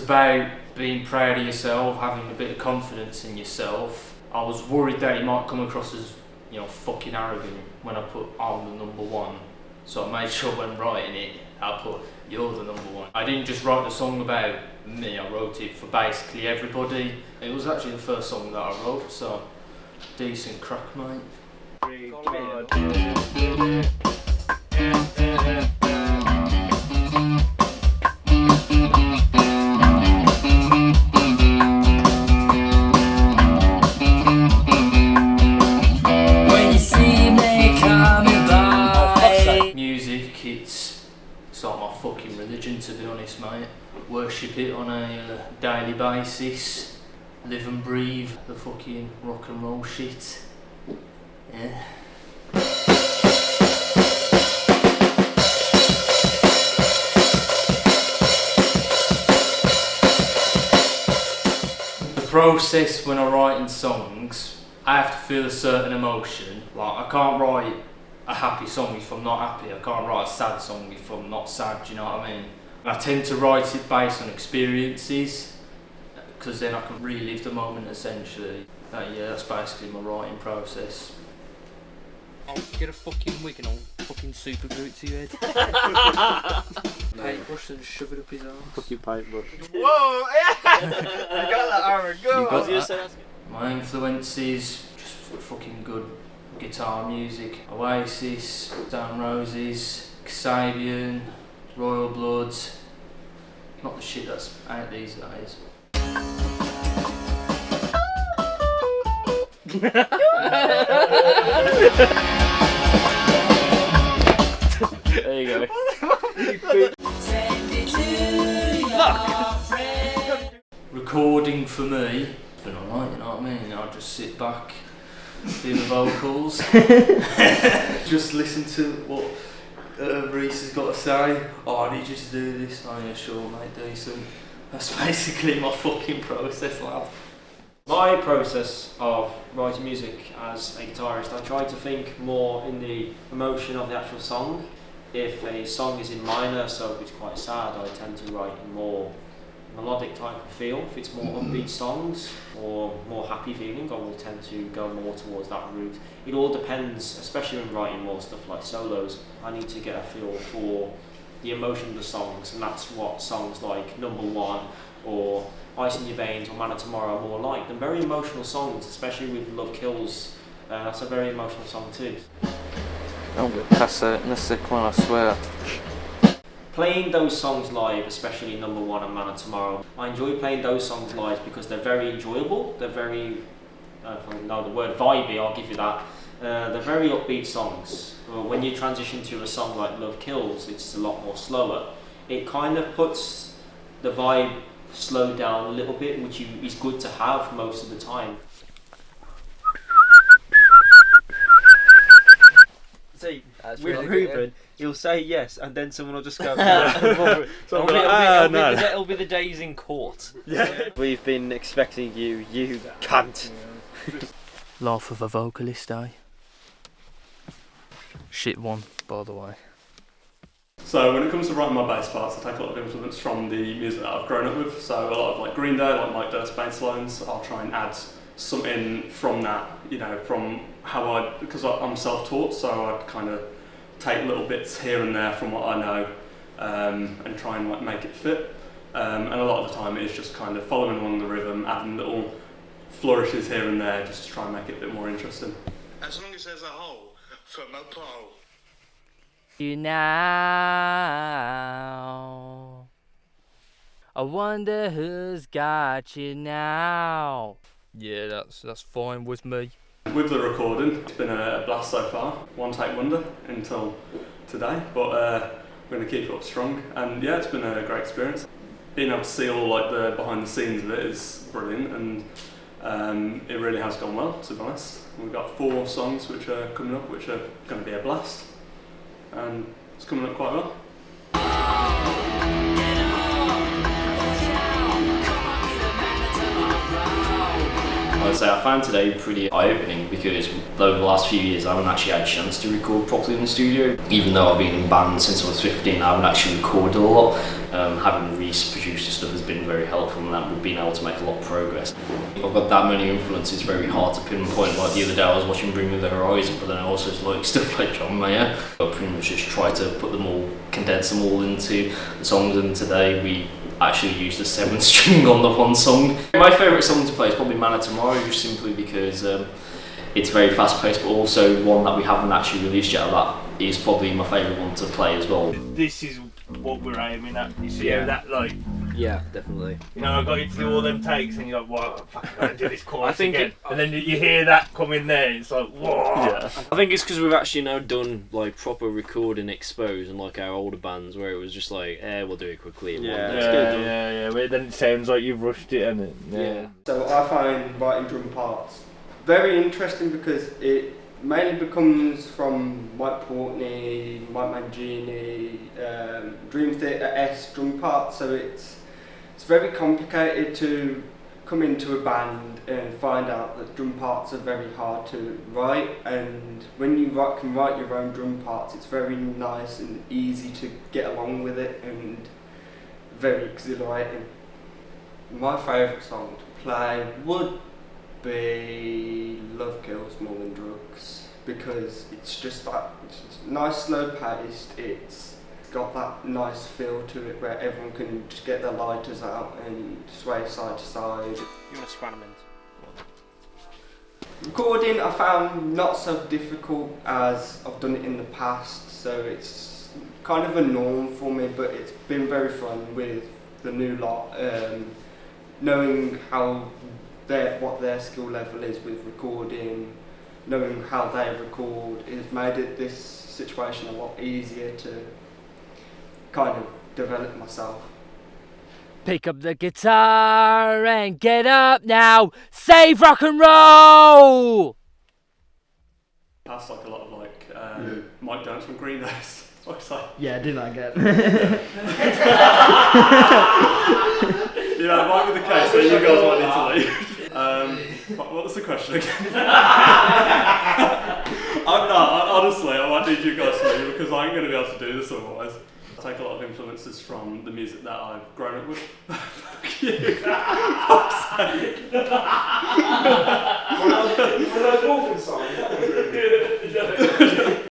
about being proud of yourself, having a bit of confidence in yourself. I was worried that it might come across as, you know, fucking arrogant when I put I'm the number one. So I made sure when writing it, I put you're the number one. I didn't just write the song about me, I wrote it for basically everybody. It was actually the first song that I wrote, so decent crack, mate. It's like my fucking religion, to be honest, mate. Worship it on a daily basis. Live and breathe the fucking rock and roll shit. Yeah. The process when I'm writing songs, I have to feel a certain emotion. Like, I can't write a happy song if I'm not happy. I can't write a sad song if I'm not sad, do you know what I mean? And I tend to write it based on experiences, because then I can relive the moment essentially. Yeah, that's basically my writing process. I'll get a fucking wig and I'll fucking super glue it to your head. Paintbrush and shove it up his arse. Fucking paintbrush. Whoa! Yeah! You got that, Aaron, go! My influences, just fucking good guitar music. Oasis, Stone Roses, Kasabian, Royal Blood. Not the shit that's out these days. There you go. Recording for me, it's been alright, you know what I mean? I just sit back, do the vocals, just listen to what Reese has got to say. Oh, I need you to do this. Oh yeah, sure mate, decent. That's basically my fucking process, lad. My process of writing music as a guitarist, I try to think more in the emotion of the actual song. If a song is in minor, so if it's quite sad, I tend to write in more melodic type of feel. If it's more upbeat songs or more happy feeling, I will tend to go more towards that route. It all depends, especially when writing more stuff like solos. I need to get a feel for the emotion of the songs, and that's what songs like Number One or Ice in Your Veins or Man of Tomorrow are more like. They're very emotional songs, especially with Love Kills. That's a very emotional song too. Oh, that's a sick one, I swear. Playing those songs live, especially Number One and Man of Tomorrow, I enjoy playing those songs live because they're very enjoyable. They're very, if I know the word vibey, I'll give you that. They're very upbeat songs. When you transition to a song like Love Kills, it's a lot more slower. It kind of puts the vibe slowed down a little bit, which is good to have most of the time. See, That's with really Ruben, good, he'll say yes, and then someone will just go. It'll be the days in court. Yeah. We've been expecting you, you cunt. Laugh of a vocalist, eh? Shit one, by the way. So when it comes to writing my bass parts, I take a lot of influence from the music that I've grown up with. So a lot of like Green Day, like Mike Durst's bass lines, I'll try and add something from that, you know, from how because I'm self-taught, so I'd kind of take little bits here and there from what I know and try and like make it fit. And a lot of the time it is just kind of following along the rhythm, adding little flourishes here and there just to try and make it a bit more interesting. As long as there's a hole for my pole. You now, I wonder who's got you now. Yeah, that's fine with me. With the recording, it's been a blast so far. One take wonder until today, but we're going to keep it up strong. And yeah, it's been a great experience. Being able to see all like the behind the scenes of it is brilliant, and it really has gone well, to be honest. We've got 4 songs which are coming up, which are going to be a blast, and it's coming up quite well. I would say I found today pretty eye-opening because over the last few years I haven't actually had a chance to record properly in the studio. Even though I've been in bands since I was 15, I haven't actually recorded a lot. Having Reese mass produced stuff has been very helpful, and that we've been able to make a lot of progress. I've got that many influences, it's very hard to pinpoint. Like the other day I was watching Bring Me the Horizon, but then I also like stuff like John Mayer. I pretty much just try to put them all, condense them all into the songs, and today we actually used the 7th string on the one song. My favourite song to play is probably Man of Tomorrow, just simply because it's very fast paced, but also one that we haven't actually released yet. That is probably my favourite one to play as well. This is what we're aiming at. You see how that, like, Yeah, definitely. you know, I got you to do all them takes, and you're like, "Wow, I'm fucking gonna do this chorus I think again." And then you hear that come in there, it's like, "Whoa!" Yeah. I think it's because we've actually now done like proper recording expos and like our older bands where it was just like, we'll do it quickly. Yeah. But then it sounds like you've rushed it, and Yeah. So I find writing drum parts very interesting because it mainly becomes from Mike Portney, Mike Mangini, Dream Theater S drum parts. So it's very complicated to come into a band and find out that drum parts are very hard to write, and when you can write your own drum parts, it's very nice and easy to get along with it and very exhilarating. My favourite song to play would be Love Kills More Than Drugs, because it's just that it's nice slow paced, it's got that nice feel to it where everyone can just get their lighters out and sway side to side. You must experiment. Recording I found not so difficult as I've done it in the past, so it's kind of a norm for me, but it's been very fun with the new lot, knowing how what their skill level is with recording, knowing how they record, has made this situation a lot easier to kind of develop myself. Pick up the guitar and get up now. Save rock and roll! That's like a lot of like Mike Jones from Green Day. Yeah, do that again. You know, it might be the case that you guys might need to leave. What was the question again? Honestly, I might need you guys to leave because I ain't going to be able to do this otherwise. I take a lot of influences from the music that I've grown up with. Fuck you. Fuck's sake. One of those Wolfen songs.